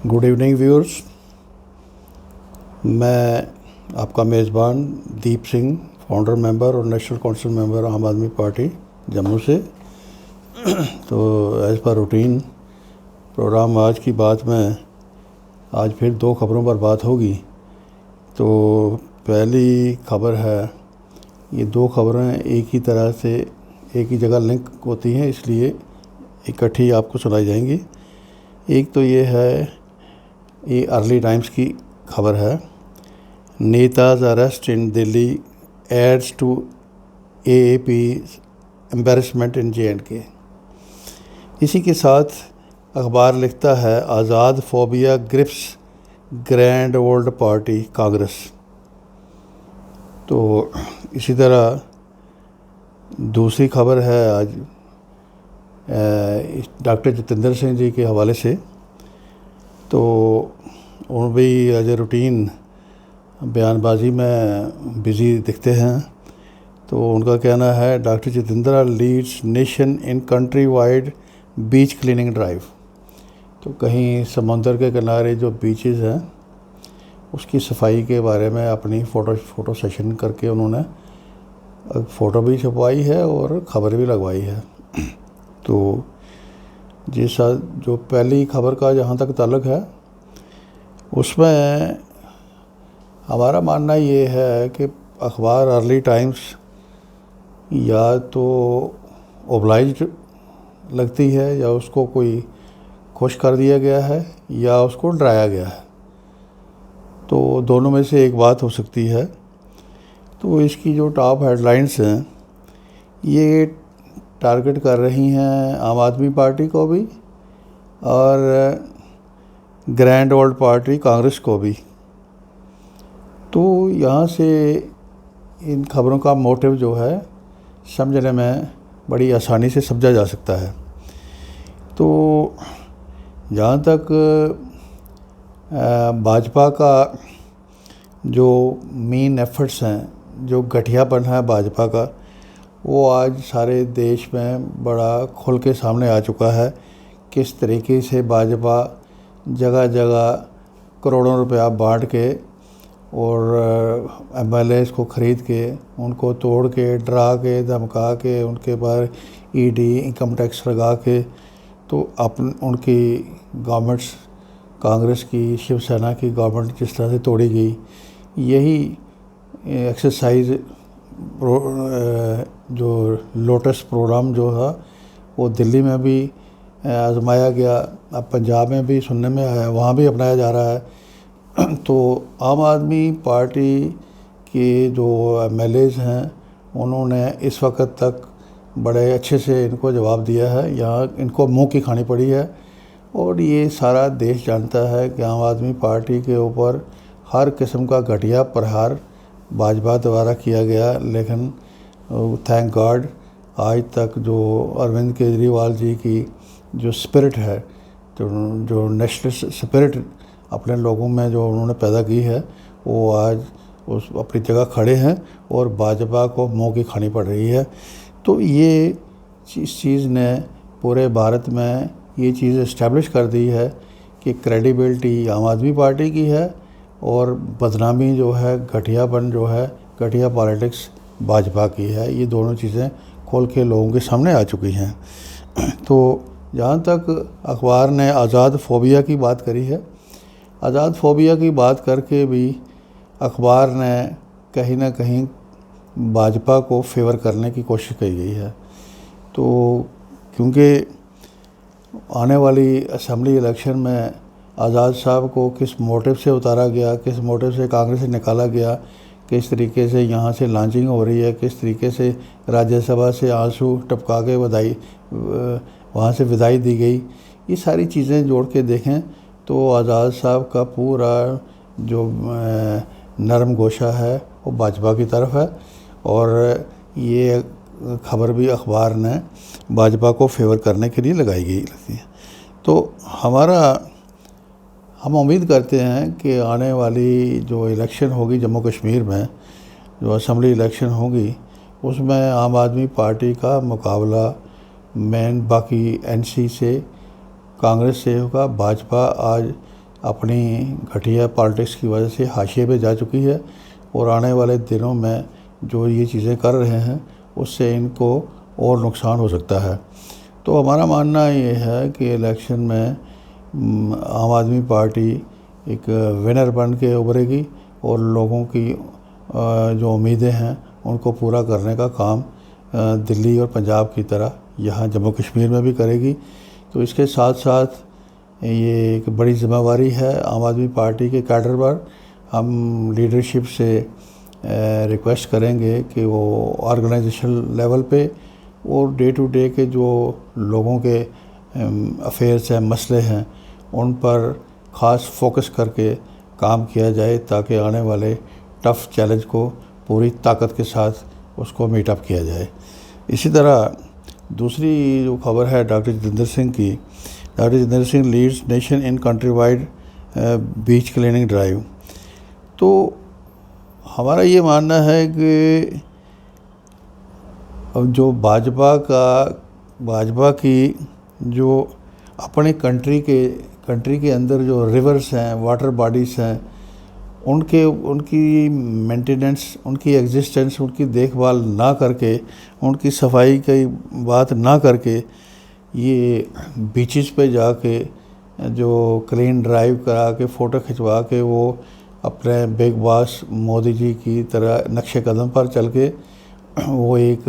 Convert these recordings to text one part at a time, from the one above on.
Good evening viewers. मैं आपका मेज़बान दीप सिंह, फाउंडर मेंबर और नेशनल काउंसिल मेंबर आम आदमी पार्टी जम्मू से। तो एज़ पर रूटीन प्रोग्राम आज की बात में आज फिर दो खबरों पर बात होगी। तो पहली खबर है, ये दो खबरें एक ही तरह से एक ही जगह लिंक होती हैं, इसलिए इकट्ठी आपको सुनाई जाएंगी। एक तो ये है, ये अर्ली टाइम्स की खबर है, netas arrest in Delhi adds to AAP embarrassment in JNK। इसी के साथ अखबार लिखता है, Azad phobia grips grand old party Congress. तो इसी तरह दूसरी खबर है आज डॉक्टर जितेंद्र सिंह जी के हवाले से। तो उन भी एज ए रूटीन बयानबाजी में बिज़ी दिखते हैं। तो उनका कहना है, doctor Jitendra leads nation in countrywide beach cleaning drive. तो कहीं समुंदर के किनारे जो बीचेस हैं उसकी सफाई के बारे में अपनी फ़ोटो सेशन करके उन्होंने फ़ोटो भी छपवाई है और ख़बर भी लगवाई है। तो जो पहली खबर का जहाँ तक ताल्लुक़ है, उसमें हमारा मानना ये है कि अखबार अर्ली टाइम्स या तो ओब्लाइज्ड लगती है, या उसको कोई खुश कर दिया गया है, या उसको डराया गया है। तो दोनों में से एक बात हो सकती है। तो इसकी जो टॉप हेडलाइंस हैं, ये टारगेट कर रही हैं आम आदमी पार्टी को भी और ग्रैंड ओल्ड पार्टी कांग्रेस को भी। तो यहाँ से इन खबरों का मोटिव जो है समझने में बड़ी आसानी से समझा जा सकता है। तो जहाँ तक भाजपा का जो मेन एफर्ट्स हैं, जो गठियापन है भाजपा का, वो आज सारे देश में बड़ा खुल के सामने आ चुका है। किस तरीके से भाजपा जगह जगह करोड़ों रुपया बांट के और MLAs को ख़रीद के, उनको तोड़ के, डरा के, धमका के, उनके पर ED इनकम टैक्स लगा के, तो उनकी गवर्नमेंट्स, कांग्रेस की, शिवसेना की गवर्नमेंट जिस तरह से तोड़ी गई, यही एक्सरसाइज जो लोटस प्रोग्राम जो है वो दिल्ली में भी आजमाया गया, अब पंजाब में भी सुनने में आया, वहाँ भी अपनाया जा रहा है। तो आम आदमी पार्टी के जो MLAs हैं, उन्होंने इस वक्त तक बड़े अच्छे से इनको जवाब दिया है, यहाँ इनको मुंह की खानी पड़ी है। और ये सारा देश जानता है कि आम आदमी पार्टी के ऊपर हर किस्म का घटिया प्रहार भाजपा द्वारा किया गया, लेकिन थैंक गॉड आज तक जो अरविंद केजरीवाल जी की जो स्पिरिट है, जो नेशनल स्पिरिट अपने लोगों में जो उन्होंने पैदा की है, वो आज उस अपनी जगह खड़े हैं और भाजपा को मुंह की खानी पड़ रही है। तो ये इस चीज़ ने पूरे भारत में ये चीज़ इस्टेब्लिश कर दी है कि क्रेडिबिलिटी आम आदमी पार्टी की है और बदनामी जो है, घटियापन जो है, घटिया पॉलिटिक्स भाजपा की है। ये दोनों चीज़ें खोल के लोगों के सामने आ चुकी हैं। तो जहाँ तक अखबार ने आज़ाद फोबिया की बात करी है, आज़ाद फोबिया की बात करके भी अखबार ने कहीं ना कहीं भाजपा को फेवर करने की कोशिश की गई है। तो क्योंकि आने वाली असेंबली इलेक्शन में आज़ाद साहब को किस मोटिव से उतारा गया, किस मोटिव से कांग्रेस से निकाला गया, किस तरीके से यहाँ से लॉन्चिंग हो रही है, किस तरीके से राज्यसभा से आंसू टपका के वहाँ से विदाई दी गई, ये सारी चीज़ें जोड़ के देखें तो आज़ाद साहब का पूरा जो नरम गोशा है वो भाजपा की तरफ है। और ये खबर भी अखबार ने भाजपा को फेवर करने के लिए लगाई गई लगती है। तो हम उम्मीद करते हैं कि आने वाली जो इलेक्शन होगी जम्मू कश्मीर में, जो असेंबली इलेक्शन होगी, उसमें आम आदमी पार्टी का मुकाबला बाकी NC से, कांग्रेस से होगा। भाजपा आज अपनी घटिया पॉलिटिक्स की वजह से हाशिए पे जा चुकी है और आने वाले दिनों में जो ये चीज़ें कर रहे हैं उससे इनको और नुकसान हो सकता है। तो हमारा मानना ये है कि इलेक्शन में आम आदमी पार्टी एक विनर बन के उभरेगी और लोगों की जो उम्मीदें हैं उनको पूरा करने का काम दिल्ली और पंजाब की तरह यहाँ जम्मू कश्मीर में भी करेगी। तो इसके साथ साथ ये एक बड़ी ज़िम्मेवारी है आम आदमी पार्टी के कैडर पर। हम लीडरशिप से रिक्वेस्ट करेंगे कि वो ऑर्गेनाइजेशनल लेवल पे और डे टू डे के जो लोगों के अफेयर्स हैं, मसले हैं, उन पर ख़ास फोकस करके काम किया जाए ताकि आने वाले टफ़ चैलेंज को पूरी ताकत के साथ उसको मीट अप किया जाए। इसी तरह दूसरी जो खबर है डॉक्टर जितेंद्र सिंह की, doctor Jitendra Singh leads nation in countrywide beach cleaning drive. तो हमारा ये मानना है कि जो भाजपा की जो अपने कंट्री के अंदर जो रिवर्स हैं, वाटर बॉडीज़ हैं, उनकी मेंटेनेंस, उनकी एग्जिस्टेंस, उनकी देखभाल ना करके, उनकी सफाई की बात ना करके ये बीचेस पे जाके जो क्लीन ड्राइव करा के फ़ोटो खिंचवा के वो अपने बिग बॉस मोदी जी की तरह नक्शे कदम पर चल के वो एक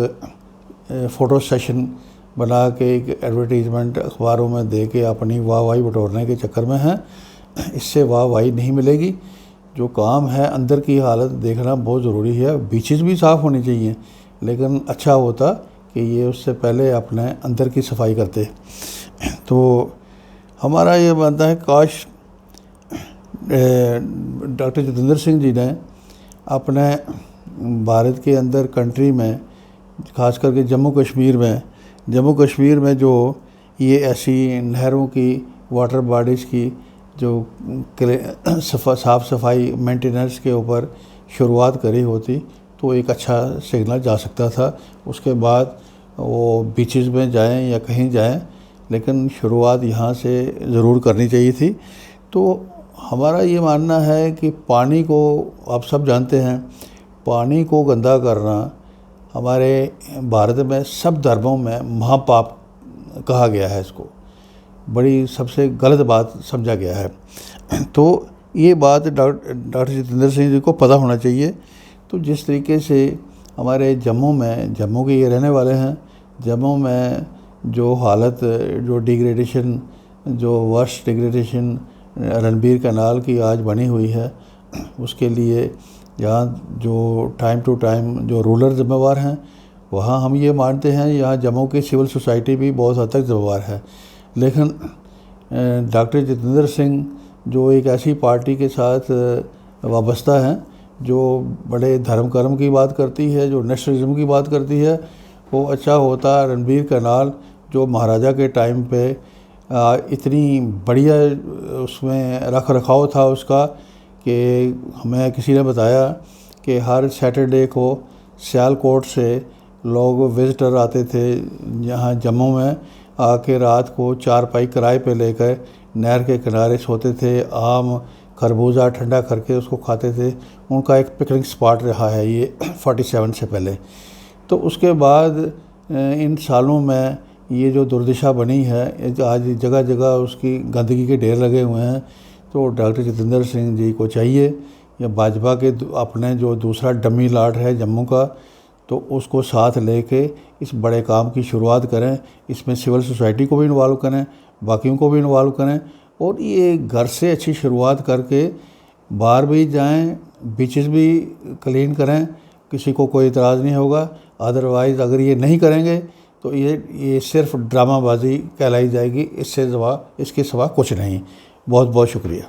फ़ोटो सेशन बना के एक एडवर्टीज़मेंट अखबारों में दे के अपनी वाहवाही बटोरने के चक्कर में हैं। इससे वाहवाही नहीं मिलेगी। जो काम है अंदर की हालत देखना बहुत ज़रूरी है। बीचेस भी साफ़ होनी चाहिए, लेकिन अच्छा होता कि ये उससे पहले अपने अंदर की सफाई करते। तो हमारा ये मानना है काश डॉक्टर जितेंद्र सिंह जी ने अपने भारत के अंदर कंट्री में, ख़ास करके जम्मू कश्मीर में जो ये ऐसी नहरों की, वाटर बॉडीज़ की जो साफ़ सफाई मेंटेनेंस के ऊपर शुरुआत करी होती तो एक अच्छा सिग्नल जा सकता था। उसके बाद वो बीचेस में जाएं या कहीं जाएं, लेकिन शुरुआत यहाँ से ज़रूर करनी चाहिए थी। तो हमारा ये मानना है कि पानी को, आप सब जानते हैं, पानी को गंदा करना हमारे भारत में सब धर्मों में महापाप कहा गया है। इसको बड़ी सबसे गलत बात समझा गया है। तो ये बात डॉक्टर जितेंद्र सिंह जी को पता होना चाहिए। तो जिस तरीके से हमारे जम्मू के ये रहने वाले हैं, जम्मू में जो हालत, जो डिग्रेडेशन, जो वर्स्ट डिग्रेडेशन रणबीर कैनाल की आज बनी हुई है, उसके लिए यहाँ जो टाइम टू टाइम जो रूलर जिम्मेवार हैं, वहाँ हम ये मानते हैं यहाँ जम्मू की सिविल सोसाइटी भी बहुत हद तक जिम्मेवार है। लेकिन डॉक्टर जितेंद्र सिंह जो एक ऐसी पार्टी के साथ वाबस्ता हैं जो बड़े धर्म कर्म की बात करती है, जो नेशनलिज्म की बात करती है, वो अच्छा होता रणबीर कैनाल जो महाराजा के टाइम पे इतनी बढ़िया उसमें रख रखाव था उसका कि हमें किसी ने बताया कि हर सैटरडे को सियालकोट से लोग विज़िटर आते थे यहाँ जम्मू में, आके रात को चारपाई किराए पे लेकर नहर के किनारे सोते थे, आम खरबूजा ठंडा करके उसको खाते थे। उनका एक पिकनिक स्पॉट रहा है ये 47 से पहले। तो उसके बाद इन सालों में ये जो दुर्दशा बनी है, आज जगह जगह उसकी गंदगी के ढेर लगे हुए हैं। तो डॉक्टर जितेंद्र सिंह जी को चाहिए, या भाजपा के अपने जो दूसरा डमी लाट है जम्मू का, तो उसको साथ लेके इस बड़े काम की शुरुआत करें। इसमें सिविल सोसाइटी को भी इन्वॉल्व करें, बाकियों को भी इन्वॉल्व करें, और ये घर से अच्छी शुरुआत करके बाहर भी जाएं, बीचेस भी क्लीन करें, किसी को कोई इतराज़ नहीं होगा। अदरवाइज़ अगर ये नहीं करेंगे तो ये सिर्फ ड्रामाबाजी कहलाई जाएगी, इसके सिवा कुछ नहीं। बहुत बहुत शुक्रिया।